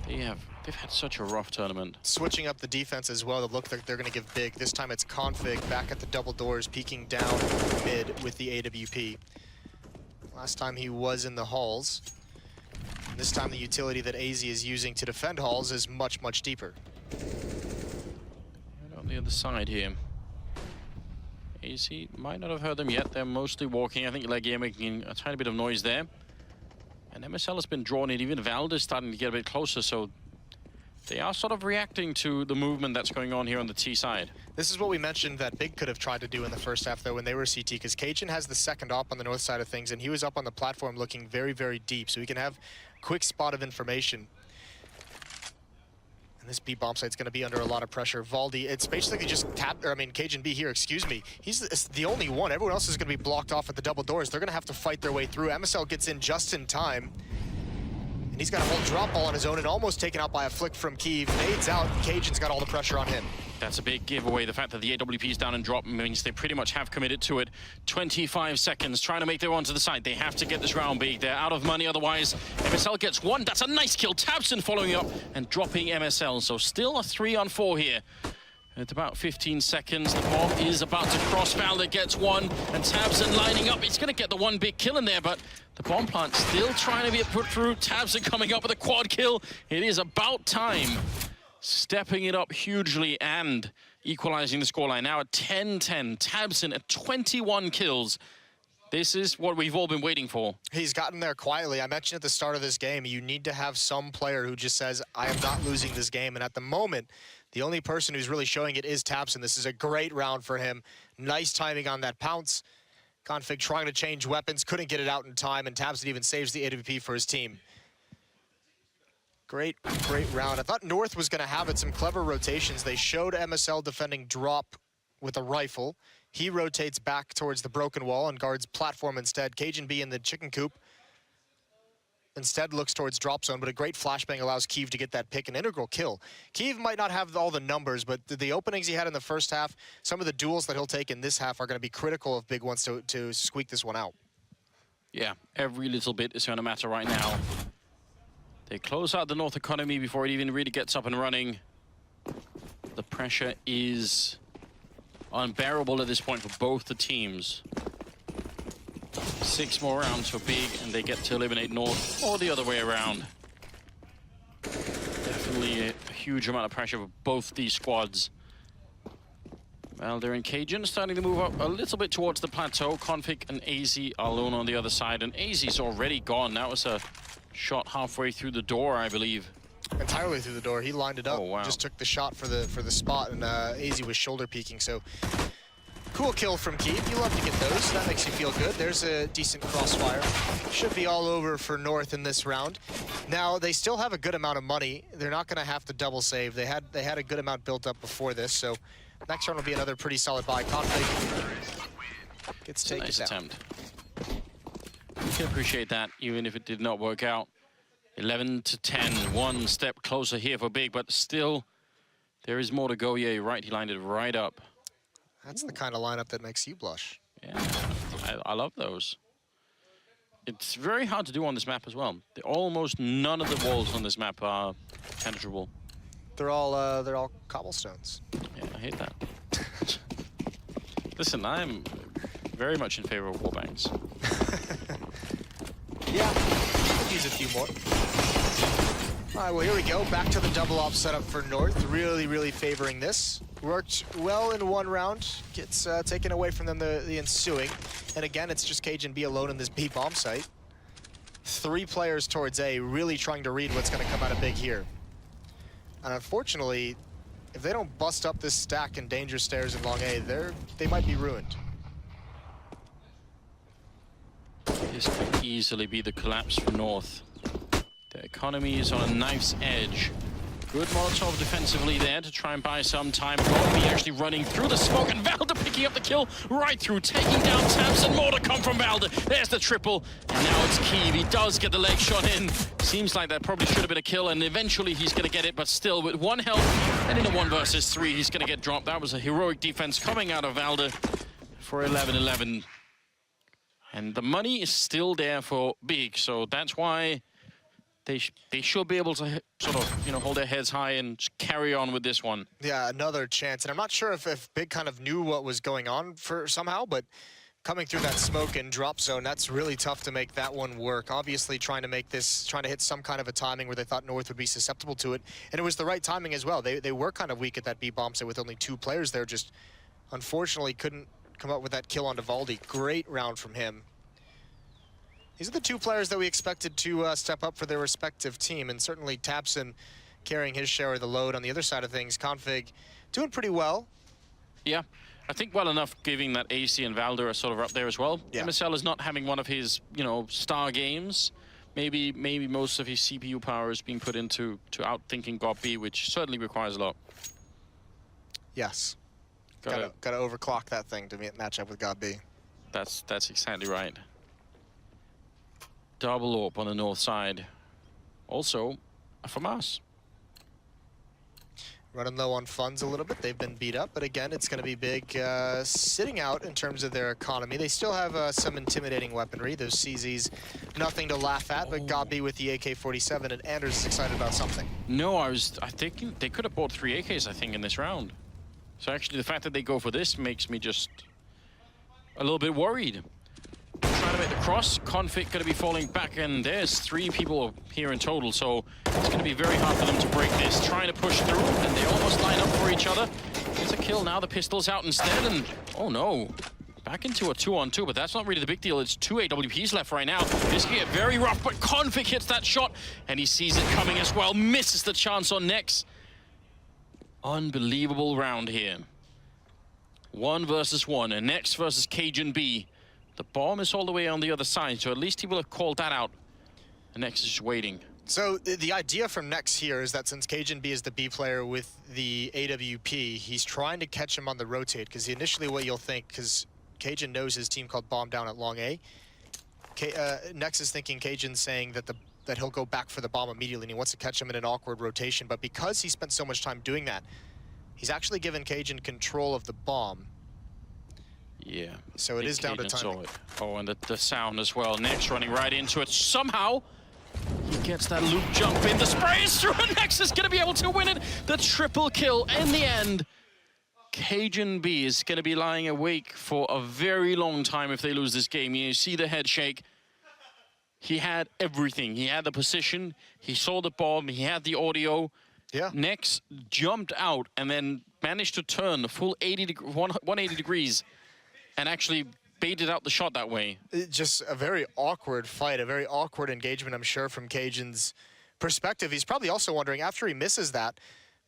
They've had such a rough tournament. Switching up the defense as well, it looks like they're going to give Big. This time it's Config back at the double doors, peeking down mid with the AWP. Last time he was in the halls. And this time the utility that aizy is using to defend halls is much, much deeper. Right on the other side here. aizy might not have heard them yet. They're mostly walking. I think LEGIJA making a tiny bit of noise there. And MSL has been drawn in. Even valde is starting to get a bit closer, so they are sort of reacting to the movement that's going on here on the T side. This is what we mentioned that Big could have tried to do in the first half, though, when they were CT, because cajunb has the second op on the north side of things, and he was up on the platform looking very, very deep, so he can have quick spot of information. And this B bomb site's going to be under a lot of pressure. valde, it's basically just cajunb here, excuse me. He's the only one. Everyone else is going to be blocked off at the double doors. They're going to have to fight their way through. MSL gets in just in time. And he's got a whole drop ball on his own and almost taken out by a flick from keev. Nades out, cajunb's got all the pressure on him. That's a big giveaway. The fact that the AWP is down and drop means they pretty much have committed to it. 25 seconds, trying to make their way onto the side. They have to get this round big. They're out of money otherwise. MSL gets one. That's a nice kill. tabseN following up and dropping MSL. So still a 3-on-4 here. At about 15 seconds, the bomb is about to cross. valde gets one, and tabseN lining up. It's going to get the one big kill in there, but the bomb plant still trying to be put through. tabseN coming up with a quad kill. It is about time. Stepping it up hugely and equalizing the scoreline. Now at 10-10, tabseN at 21 kills. This is what we've all been waiting for. He's gotten there quietly. I mentioned at the start of this game, you need to have some player who just says, I am not losing this game. And at the moment, the only person who's really showing it is tabseN. This is a great round for him. Nice timing on that pounce. Config trying to change weapons, couldn't get it out in time, and tabseN even saves the AWP for his team. Great, great round. I thought North was going to have it, some clever rotations. They showed MSL defending drop with a rifle. He rotates back towards the broken wall and guards platform instead. cajunb in the chicken coop instead looks towards drop zone, but a great flashbang allows keev to get that pick, an integral kill. keev might not have all the numbers, but the openings he had in the first half, some of the duels that he'll take in this half are going to be critical if Big wants to squeak this one out. Yeah, every little bit is going to matter right now. They close out the North economy before it even really gets up and running. The pressure is unbearable at this point for both the teams. 6 more rounds for Big, and they get to eliminate North, or the other way around. Definitely a huge amount of pressure for both these squads. valde and cajunb starting to move up a little bit towards the plateau. Config and aizy are alone on the other side, and aizy's already gone. That was a shot halfway through the door, I believe. Entirely through the door. He lined it up. Oh, wow. Just took the shot for the spot, and aizy was shoulder peeking. So cool kill from keev. You love to get those. That makes you feel good. There's a decent crossfire. Should be all over for North in this round. Now they still have a good amount of money. They're not going to have to double save. They had a good amount built up before this. So next round will be another pretty solid buy. Config gets taken down. Attempt. You can appreciate that, even if it did not work out. 11-10, one step closer here for Big, but still, there is more to go. Yeah, you're right, he lined it right up. That's the kind of lineup that makes you blush. Yeah, I love those. It's very hard to do on this map as well. Almost none of the walls on this map are penetrable. They're all cobblestones. Yeah, I hate that. Listen, I'm very much in favor of wallbangs. Yeah, could use a few more. All right, well, here we go. Back to the double op setup for North. Really, really favoring this. Worked well in one round. Gets taken away from them the ensuing. And again, it's just cajunb alone in this B bomb site. 3 players towards A, really trying to read what's going to come out of Big here. And unfortunately, if they don't bust up this stack in danger stairs in long A, they might be ruined. This could easily be the collapse for North. The economy is on a knife's edge. Good Molotov defensively there to try and buy some time. keev actually running through the smoke, and valde picking up the kill right through, taking down tabseN. More to come from valde. There's the triple, and now it's keev. He does get the leg shot in. Seems like that probably should have been a kill, and eventually he's going to get it, but still with 1 health, and in a 1 versus 3, he's going to get dropped. That was a heroic defense coming out of valde for 11-11. And the money is still there for Big, so that's why they should be able to sort of, hold their heads high and just carry on with this one. Yeah, another chance. And I'm not sure if Big kind of knew what was going on for somehow, but coming through that smoke and drop zone, that's really tough to make that one work. Obviously trying to hit some kind of a timing where they thought North would be susceptible to it. And it was the right timing as well. They were kind of weak at that B bomb site with only 2 players there. Just unfortunately couldn't come up with that kill onto valde. Great round from him. These are the 2 players that we expected to step up for their respective team, and certainly tabseN carrying his share of the load. On the other side of things, Config doing pretty well. Yeah, I think well enough, given that aizy and valde are sort of up there as well. Yeah. MSL is not having one of his, star games. Maybe most of his CPU power is being put into outthinking keev, which certainly requires a lot. Yes. Gotta overclock that thing to match up with keev. That's exactly right. Double AWP on the north side. Also, from us. Running low on funds a little bit. They've been beat up, but again, it's going to be Big sitting out in terms of their economy. They still have some intimidating weaponry. Those CZs, nothing to laugh at, but keev with the AK-47, and Anders is excited about something. No, I thinking they could have bought 3 AKs, I think, in this round. So actually, the fact that they go for this makes me just a little bit worried. Trying to make the cross, config going to be falling back, and there's 3 people here in total, so it's going to be very hard for them to break this. Trying to push through, and they almost line up for each other. There's a kill now, the pistol's out instead, and oh no. Back into a 2-on-2, but that's not really the big deal. It's 2 AWPs left right now. This can get very rough, but config hits that shot, and he sees it coming as well. Misses the chance on Nex. Unbelievable round here. 1 versus 1, and Nex versus cajunb. The bomb is all the way on the other side, so at least he will have called that out. And Nex is just waiting. So the idea from Nex here is that since cajunb is the B player with the AWP, he's trying to catch him on the rotate, because initially what you'll think, because Cajun knows his team called bomb down at long A, Nex is thinking Cajun's saying that he'll go back for the bomb immediately, and he wants to catch him in an awkward rotation. But because he spent so much time doing that, he's actually given Cajun control of the bomb. Yeah. So it is down to timing. Oh, and the sound as well. Nex running right into it. Somehow, he gets that loop jump in. The spray is through, and Nex is going to be able to win it. The triple kill in the end. cajunb is going to be lying awake for a very long time if they lose this game. You see the head shake. He had everything. He had the position. He saw the bomb. He had the audio. Yeah. Nex jumped out and then managed to turn the full 180 degrees. And actually baited out the shot that way. Just a very awkward fight, a very awkward engagement, I'm sure, from Cajun's perspective. He's probably also wondering, after he misses that,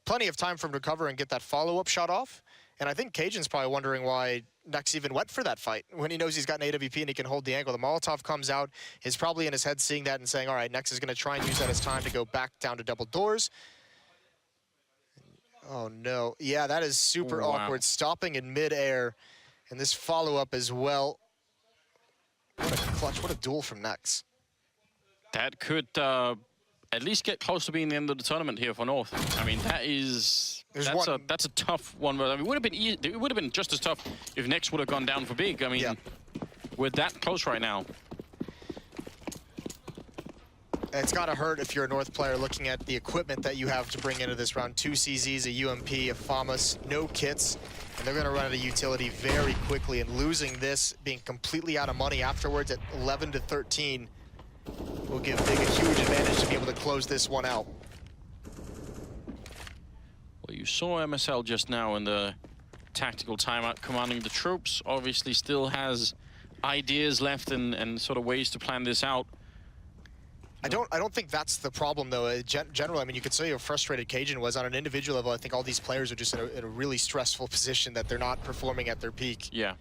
plenty of time for him to recover and get that follow-up shot off. And I think Cajun's probably wondering why Nex even went for that fight when he knows he's got an AWP and he can hold the angle. The Molotov comes out, is probably in his head seeing that and saying, all right, Nex is going to try and use that as time to go back down to double doors. Oh, no. Yeah, that is super awkward. Stopping in mid-air. And this follow-up as well. What a clutch, what a duel from Nex. That could at least get close to being the end of the tournament here for North. I mean, that's a tough one. I mean, it would have been just as tough if Nex would have gone down for big. I mean, we're that close right now. It's got to hurt if you're a North player looking at the equipment that you have to bring into this round. 2 CZs, a UMP, a FAMAS, no kits, and they're going to run out of utility very quickly. And losing this, being completely out of money afterwards at 11-13, will give Big a huge advantage to be able to close this one out. Well, you saw MSL just now in the tactical timeout commanding the troops. Obviously still has ideas left and sort of ways to plan this out. I don't think that's the problem, though. Generally, I mean, you could say how frustrated cajunb was. On an individual level, I think all these players are just in a really stressful position that they're not performing at their peak. Yeah.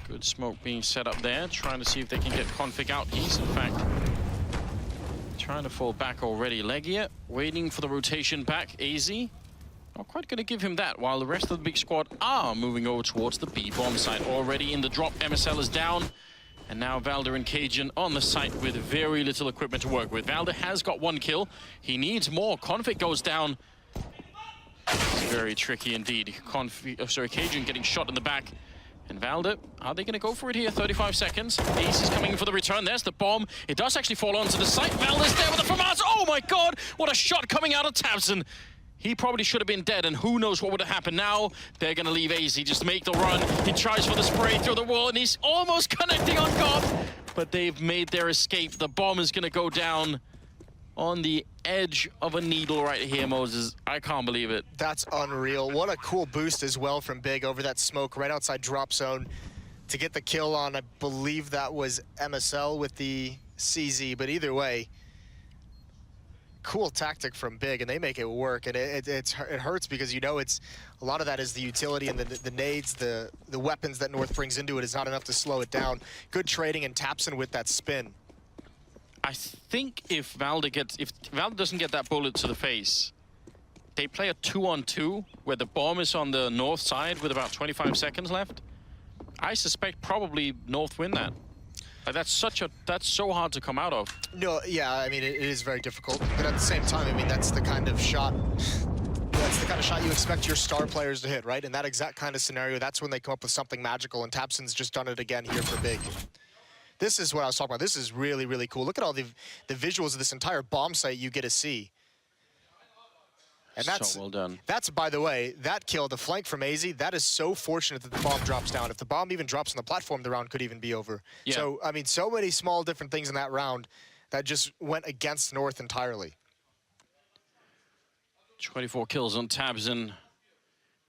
Good smoke being set up there, trying to see if they can get config out. He's, in fact, trying to fall back already. LEGIJA waiting for the rotation back. aizy, not quite going to give him that, while the rest of the big squad are moving over towards the B bomb site. Already in the drop, MSL is down. And now valde and cajunb on the site with very little equipment to work with. valde has got 1 kill. He needs more. Config goes down. It's very tricky indeed. cajunb getting shot in the back. And valde, are they going to go for it here? 35 seconds. aizy is coming for the return. There's the bomb. It does actually fall onto the site. valde's there with the FAMAS. Oh my god! What a shot coming out of tabseN. He probably should have been dead, and who knows what would have happened. Now they're going to leave aizy, just make the run. He tries for the spray through the wall, and he's almost connecting on God. But they've made their escape. The bomb is going to go down on the edge of a needle right here, Moses. I can't believe it. That's unreal. What a cool boost as well from Big over that smoke right outside drop zone to get the kill on, I believe that was MSL with the CZ, but either way, cool tactic from Big, and they make it work. And it hurts because, you know, it's a lot of that is the utility and the nades, the weapons that North brings into it is not enough to slow it down. Good trading and tabseN with that spin. I think if valde doesn't get that bullet to the face, they play a 2-on-2 where the bomb is on the north side with about 25 seconds left. I suspect probably North win that. Like, that's so hard to come out of. No, yeah, I mean, it is very difficult. But at the same time, I mean, that's the kind of shot you expect your star players to hit, right? In that exact kind of scenario, that's when they come up with something magical, and tabseN's just done it again here for Big. This is what I was talking about. This is really, really cool. Look at all the visuals of this entire bomb site you get to see. And that's so well done. That's, by the way, that kill, the flank from aizy, that is so fortunate that the bomb drops down. If the bomb even drops on the platform, the round could even be over. Yeah. So, I mean, so many small different things in that round that just went against North entirely. 24 kills on tabseN.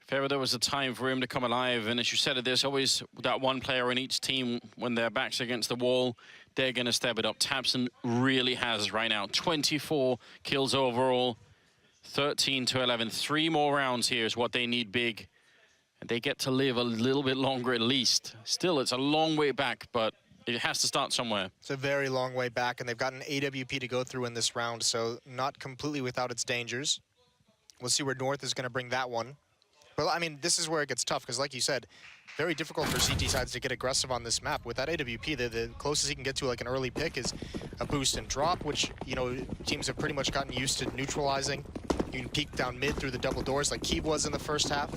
If ever there was a time for him to come alive, and as you said, there's always that one player in each team when their back's against the wall, they're going to step it up. tabseN really has right now. 24 kills overall. 13-11. 3 more rounds here is what they need Big. And they get to live a little bit longer at least. Still, it's a long way back, but it has to start somewhere. It's a very long way back, and they've got an AWP to go through in this round, so not completely without its dangers. We'll see where North is going to bring that one. But, I mean, this is where it gets tough, because like you said, very difficult for CT sides to get aggressive on this map. With that AWP, the closest he can get to like an early pick is a boost and drop, which, you know, teams have pretty much gotten used to neutralizing. You can peek down mid through the double doors like keev was in the first half.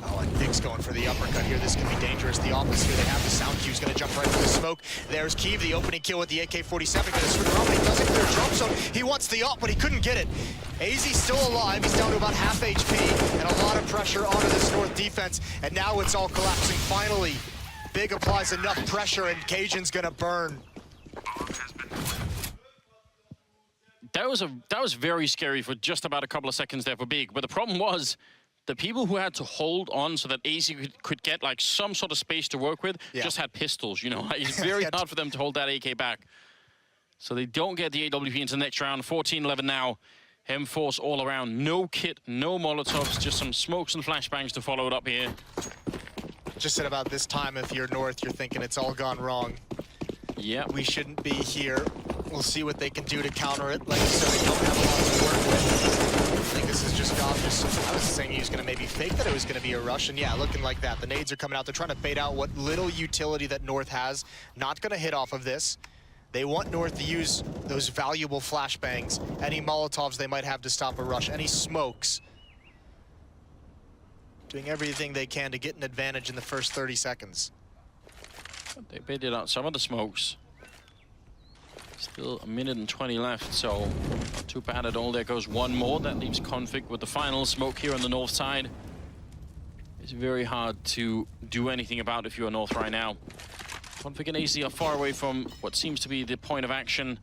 Oh, and Big's going for the uppercut here. This can be dangerous. The opposite here, they have the sound cue's going to jump right through the smoke. There's keev, the opening kill with the AK-47. Going to swing around, but he doesn't clear drop zone. He wants the op, but he couldn't get it. aizy's still alive. He's down to about half HP, and a lot of pressure onto this North defense. And now it's all collapsing. Finally, Big applies enough pressure, and cajunb's going to burn. That was very scary for just about a couple of seconds there for Big. But the problem was, the people who had to hold on so that aizy could get like some sort of space to work with just had pistols, you know. It's very hard for them to hold that AK back. So they don't get the AWP into the next round. 14-11 now. M-Force all around. No kit, no Molotovs, just some smokes and flashbangs to follow it up here. Just at about this time, if you're North, you're thinking it's all gone wrong. Yeah. We shouldn't be here. We'll see what they can do to counter it. Like I said, they don't have a lot to work with. They think this is just Gob I was saying he was going to maybe fake that it was going to be a rush, and yeah, looking like that. The nades are coming out. They're trying to bait out what little utility that North has. Not going to hit off of this. They want North to use those valuable flashbangs, any Molotovs they might have to stop a rush, any smokes. Doing everything they can to get an advantage in the first 30 seconds. They baited out some of the smokes. Still a minute and 20 left, so not too bad at all. There goes one more. That leaves Config with the final smoke here on the north side. It's very hard to do anything about if you're North right now. Config and aizy are far away from what seems to be the point of action.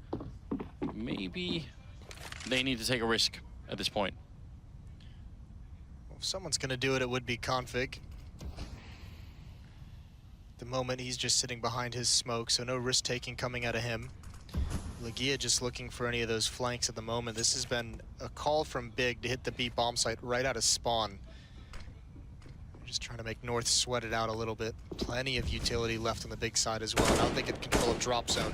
Maybe they need to take a risk at this point. Well, if someone's going to do it, it would be Config. At the moment, he's just sitting behind his smoke, so no risk-taking coming out of him. LEGIJA just looking for any of those flanks at the moment. This has been a call from Big to hit the B bomb site right out of spawn. Just trying to make North sweat it out a little bit. Plenty of utility left on the Big side as well. Now they get control of drop zone.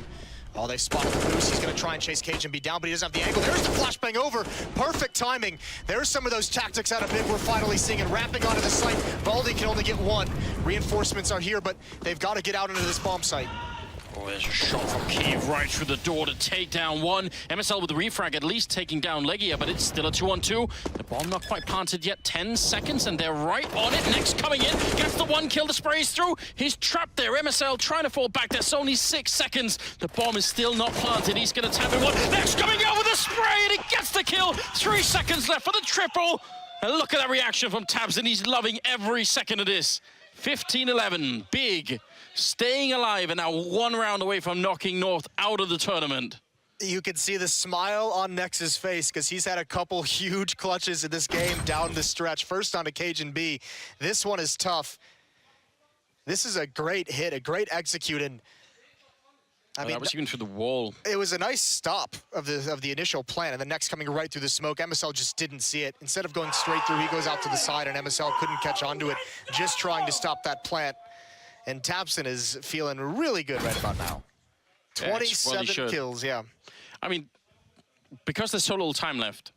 Oh, they spotted the boost. He's going to try and chase cajunb down, but he doesn't have the angle. There's the flashbang over. Perfect timing. There's some of those tactics out of Big we're finally seeing, and wrapping onto the site. Valde can only get one. Reinforcements are here, but they've got to get out into this bomb site. Oh, there's a shot from keev right through the door to take down one. MSL with the refrag at least taking down LEGIJA, but it's still a 2-on-2. The bomb not quite planted yet. 10 seconds, and they're right on it. Next coming in, gets the one kill, the spray's through. He's trapped there. MSL trying to fall back. There's only 6 seconds. The bomb is still not planted. He's going to tap in one. Next coming out with a spray, and he gets the kill. 3 seconds left for the triple. And look at that reaction from tabseN. He's loving every second of this. 15-11, Big staying alive, and now 1 round away from knocking North out of the tournament. You can see the smile on Nex's face because he's had a couple huge clutches in this game down the stretch. First on to cajunb. This one is tough. This is a great hit, a great execute, and I mean, that was even through the wall. It was a nice stop of the initial plan, and the next coming right through the smoke. MSL just didn't see it. Instead of going straight through, he goes out to the side, and MSL couldn't catch onto it, just trying to stop that plant. And tabseN is feeling really good right about now. 27 kills, yeah. I mean, because there's so little time left,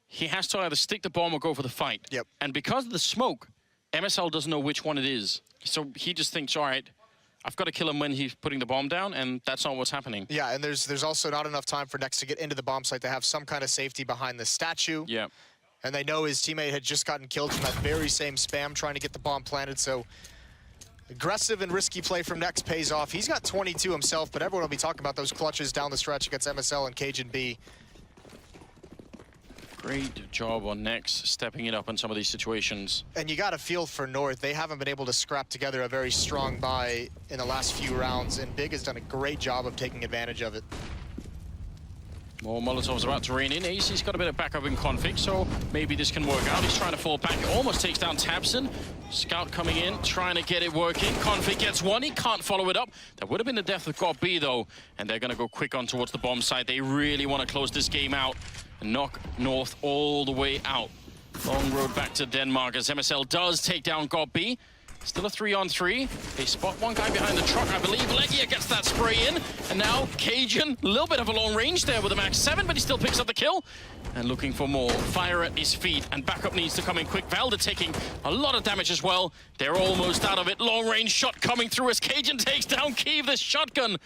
he has to either stick the bomb or go for the fight. Yep. And because of the smoke, MSL doesn't know which one it is. So he just thinks, all right, I've got to kill him when he's putting the bomb down, and that's not what's happening. Yeah, and there's also not enough time for Nex to get into the bomb site to have some kind of safety behind the statue. Yeah. And they know his teammate had just gotten killed from that very same spam trying to get the bomb planted, so aggressive and risky play from Nex pays off. He's got 22 himself, but everyone will be talking about those clutches down the stretch against MSL and cajunb. Great job on Nex stepping it up in some of these situations. And you got a feel for North. They haven't been able to scrap together a very strong buy in the last few rounds, and Big has done a great job of taking advantage of it. More Molotovs about to rain in. aizy's got a bit of backup in config, so maybe this can work out. He's trying to fall back. It almost takes down tabseN. Scout coming in, trying to get it working. Config gets one. He can't follow it up. That would have been the death of keev, though. And they're going to go quick on towards the bomb site. They really want to close this game out and knock North all the way out. Long road back to Denmark as MSL does take down keev. Still a 3-on-3. They spot one guy behind the truck, I believe. LEGIJA gets that spray in. And now cajunb, a little bit of a long range there with a max 7, but he still picks up the kill. And looking for more. Fire at his feet, and backup needs to come in quick. Valde taking a lot of damage as well. They're almost out of it. Long range shot coming through as cajunb takes down keev. This shotgun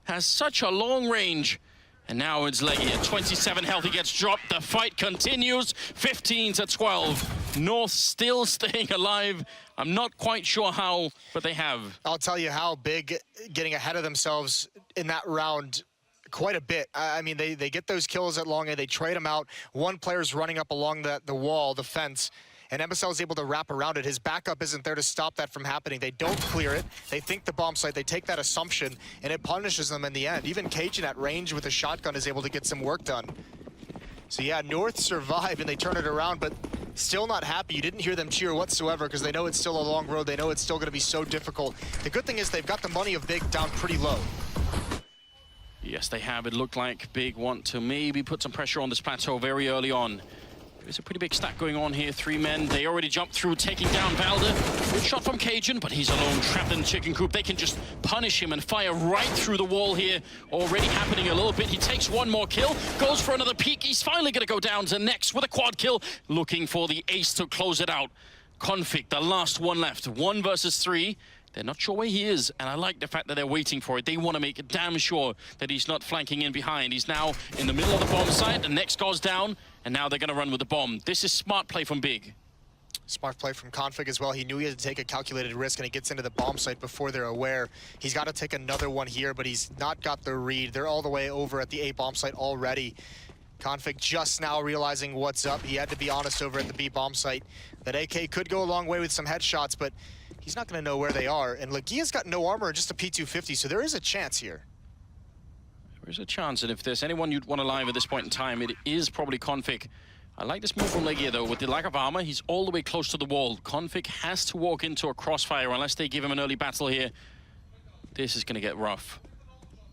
has such a long range. And now it's LEGIJA. 27 health, he gets dropped. The fight continues. 15-12. North still staying alive. I'm not quite sure how, but they have. I'll tell you how Big getting ahead of themselves in that round quite a bit. I mean, they get those kills at long A. They trade them out. One player's running up along the wall, the fence, and MSL is able to wrap around it. His backup isn't there to stop that from happening. They don't clear it. They think the bomb site. They take that assumption, and it punishes them in the end. Even cajunb at range with a shotgun is able to get some work done. So yeah, North survived, and they turn it around, but still not happy. You didn't hear them cheer whatsoever because they know it's still a long road. They know it's still going to be so difficult. The good thing is they've got the money of Big down pretty low. Yes, they have. It looked like Big want to maybe put some pressure on this plateau very early on. There's a pretty big stack going on here. 3 men. They already jumped through, taking down Valde. Good shot from cajunb, but he's alone, trapped in the chicken coop. They can just punish him and fire right through the wall here. Already happening a little bit. He takes one more kill, goes for another peek. He's finally going to go down to next with a quad kill, looking for the ace to close it out. Config, the last one left. 1 versus 3. They're not sure where he is, and I like the fact that they're waiting for it. They want to make damn sure that he's not flanking in behind. He's now in the middle of the bomb site. The next goes down, and now they're going to run with the bomb. This is smart play from Big. Smart play from Config as well. He knew he had to take a calculated risk, and he gets into the bomb site before they're aware. He's got to take another one here, but he's not got the read. They're all the way over at the A bomb site already. Config just now realizing what's up. He had to be honest over at the B bomb site. That AK could go a long way with some headshots, but he's not going to know where they are. And LEGIJA's got no armor, just a P250, so there is a chance here. There is a chance, and if there's anyone you'd want alive at this point in time, it is probably Config. I like this move from LEGIJA, though. With the lack of armor, he's all the way close to the wall. Config has to walk into a crossfire unless they give him an early battle here. This is going to get rough.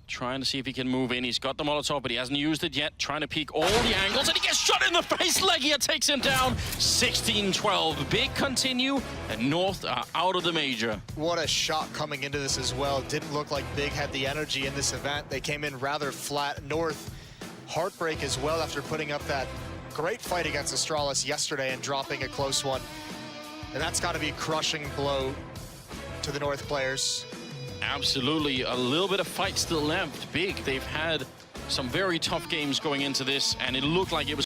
Trying to see if he can move in. He's got the Molotov, but he hasn't used it yet. Trying to peek all the angles, and he gets shot in the face. LEGIJA takes him down. 16-12. Big continue, and North are out of the major. What a shot coming into this as well. Didn't look like Big had the energy in this event. They came in rather flat. North, heartbreak as well after putting up that great fight against Astralis yesterday and dropping a close one. And that's got to be a crushing blow to the North players. Absolutely, a little bit of fight still left. Big, they've had some very tough games going into this, and it looked like it was